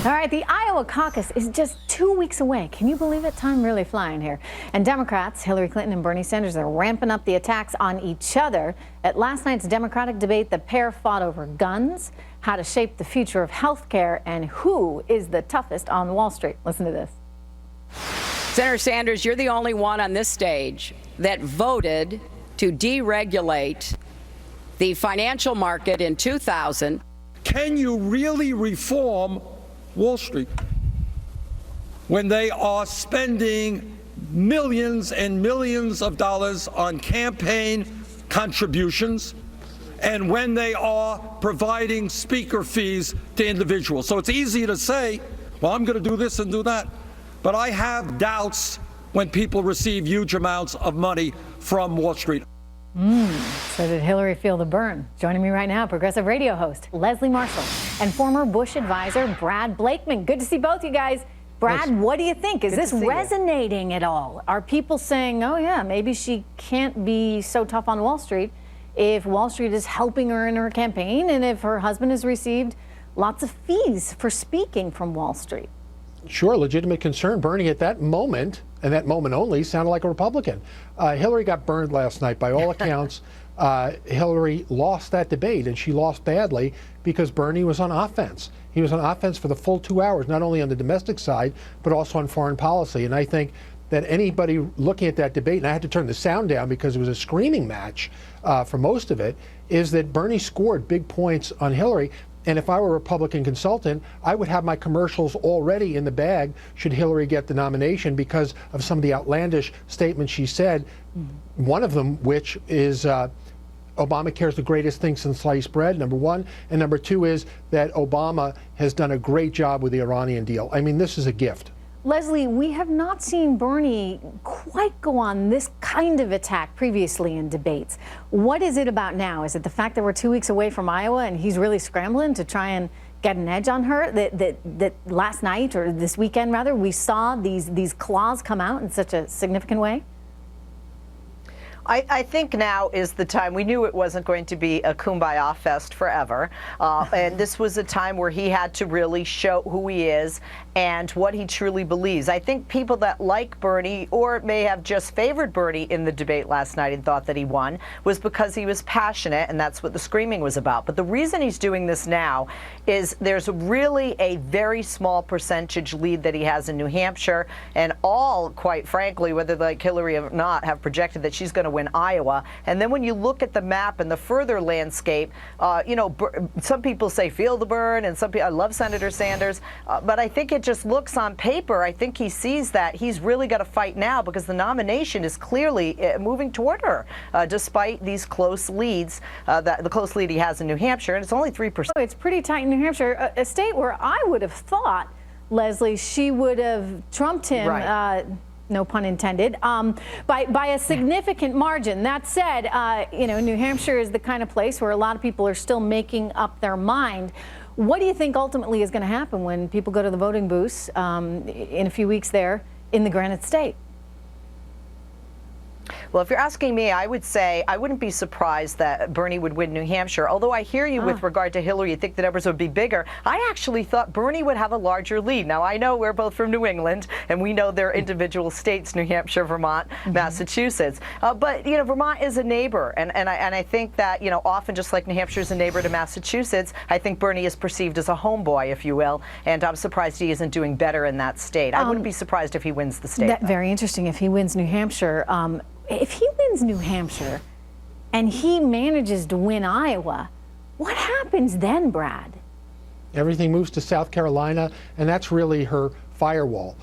All right, the Iowa caucus is just 2 weeks away. Can you believe it? Time really flying here. And Democrats, Hillary Clinton and Bernie Sanders, are ramping up the attacks on each other. At last night's Democratic debate, the pair fought over guns, how to shape the future of health care, and who is the toughest on Wall Street. Listen to this. Senator Sanders, you're the only one on this stage that voted to deregulate the financial market in 2000. Can you really reform Wall Street when they are spending millions and millions of dollars on campaign contributions and when they are providing speaker fees to individuals? So it's easy to say, well, I'm going to do this and do that. But I have doubts when people receive huge amounts of money from Wall Street. So did Hillary feel the burn? Joining me right now, progressive radio host Leslie Marshall and former Bush advisor Brad Blakeman. Good to see both you guys. Brad, what do you think? Is this resonating at all? Are people saying, oh yeah, maybe she can't be so tough on Wall Street if Wall Street is helping her in her campaign and if her husband has received lots of fees for speaking from Wall Street? Sure, legitimate concern. Bernie at that moment, and that moment only, sounded like a Republican. Hillary got burned last night. By all accounts, Hillary lost that debate, and she lost badly because Bernie was on offense. He was on offense for the full 2 hours, not only on the domestic side, but also on foreign policy. And I think that anybody looking at that debate, and I had to turn the sound down because it was a screaming match for most of it, is that Bernie scored big points on Hillary. And if I were a Republican consultant, I would have my commercials already in the bag should Hillary get the nomination because of some of the outlandish statements she said, one of them which is Obamacare is the greatest thing since sliced bread, number one. And number two is that Obama has done a great job with the Iranian deal. I mean, this is a gift. Leslie, we have not seen Bernie quite go on this kind of attack previously in debates. What is it about now? Is it the fact that we're 2 weeks away from Iowa and he's really scrambling to try and get an edge on her? That last night, or this weekend rather, we saw these claws come out in such a significant way? I think now is the time. We knew it wasn't going to be a kumbaya fest forever. And this was a time where he had to really show who he is and what he truly believes. I think people that like Bernie or may have just favored Bernie in the debate last night and thought that he won was because he was passionate, and that's what the screaming was about. But the reason he's doing this now is there's really a very small percentage lead that he has in New Hampshire, and all, quite frankly, whether they like Hillary or not, have projected that she's going to win Iowa. And then when you look at the map and the further landscape, you know, some people say feel the burn, and some people, I love Senator Sanders, but I think it just looks on paper, I think he sees that he's really got to fight now because the nomination is clearly moving toward her, despite these close leads, the close lead he has in New Hampshire, and it's only 3%. It's pretty tight in New Hampshire, a state where I would have thought, Leslie, she would have trumped him. Right. No pun intended, by a significant margin. That said, you know, New Hampshire is the kind of place where a lot of people are still making up their mind. What do you think ultimately is going to happen when people go to the voting booths in a few weeks there in the Granite State? Well, if you're asking me, I would say I wouldn't be surprised that Bernie would win New Hampshire. Although I hear you with regard to Hillary, you think the numbers would be bigger. I actually thought Bernie would have a larger lead. Now, I know we're both from New England, and we know their individual states, New Hampshire, Vermont, Massachusetts. But, you know, Vermont is a neighbor. And I think that, you know, often just like New Hampshire is a neighbor to Massachusetts, I think Bernie is perceived as a homeboy, if you will. And I'm surprised he isn't doing better in that state. I wouldn't be surprised if he wins the state. That's very interesting if he wins New Hampshire. If he wins New Hampshire and he manages to win Iowa, what happens then, Brad? Everything moves to South Carolina, and that's really her firewall.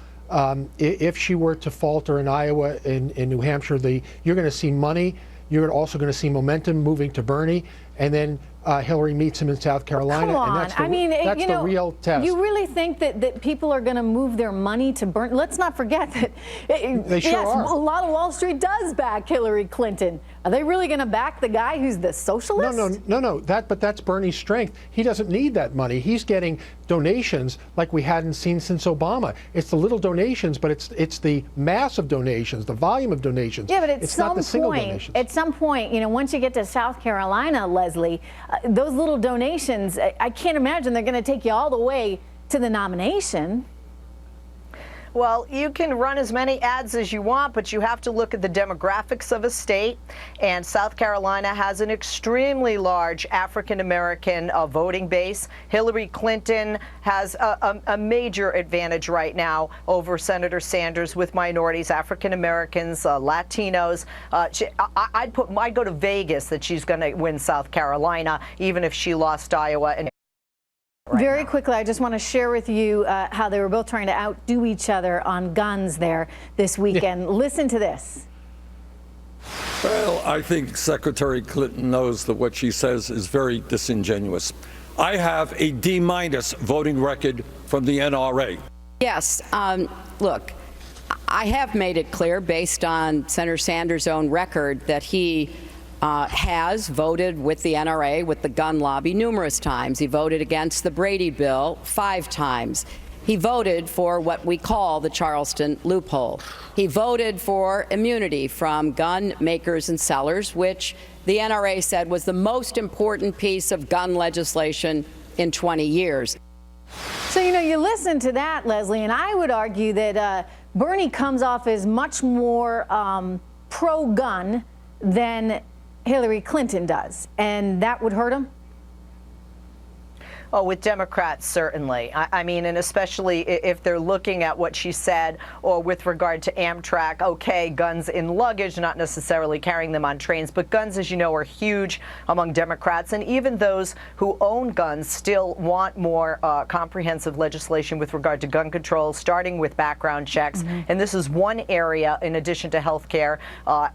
If she were to falter in Iowa, in New Hampshire, you're going to see money. You're also going to see momentum moving to Bernie, and then Hillary meets him in South Carolina. Come on. And that's the, I mean, that's you know, the real test. You really think that people are going to move their money to Bernie? Let's not forget that, they sure are. A lot of Wall Street does back Hillary Clinton. Are they really going to back the guy who's the socialist? No. But that's Bernie's strength. He doesn't need that money. He's getting donations like we hadn't seen since Obama. It's the little donations, but it's the massive donations, the volume of donations. Yeah, but at it's some not the single point, donations. at some point, you know, once you get to South Carolina, Leslie, those little donations, I can't imagine they're going to take you all the way to the nomination. Well, you can run as many ads as you want, but you have to look at the demographics of a state. And South Carolina has an extremely large African-American voting base. Hillary Clinton has a major advantage right now over Senator Sanders with minorities, African-Americans, Latinos. I'd go to Vegas that she's going to win South Carolina, even if she lost Iowa. And Very quickly, I just want to share with you how they were both trying to outdo each other on guns there this weekend. Listen to this. Well, I think Secretary Clinton knows that what she says is very disingenuous. I have a D- voting record from the NRA. Yes. Look, I have made it clear, based on Senator Sanders' own record, that he has voted with the NRA, with the gun lobby, numerous times. He voted against the Brady bill 5 times. He voted for what we call the Charleston loophole. He voted for immunity from gun makers and sellers, which the NRA said was the most important piece of gun legislation in 20 years. So, you know, you listen to that, Leslie, and I would argue that Bernie comes off as much more pro-gun than Hillary Clinton does, and that would hurt him? Oh, with Democrats, certainly. I mean, and especially if they're looking at what she said, or with regard to Amtrak, okay, guns in luggage, not necessarily carrying them on trains, but guns, as you know, are huge among Democrats. And even those who own guns still want more comprehensive legislation with regard to gun control, starting with background checks. And this is one area, in addition to health care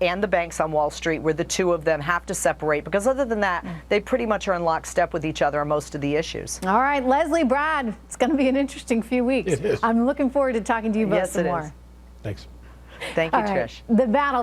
and the banks on Wall Street, where the two of them have to separate, because other than that, they pretty much are in lockstep with each other on most of the issues. All right, Leslie, Brad, it's going to be an interesting few weeks. It is. I'm looking forward to talking to you both some more. Is. Thanks. Thank you, All right. Trish. The battle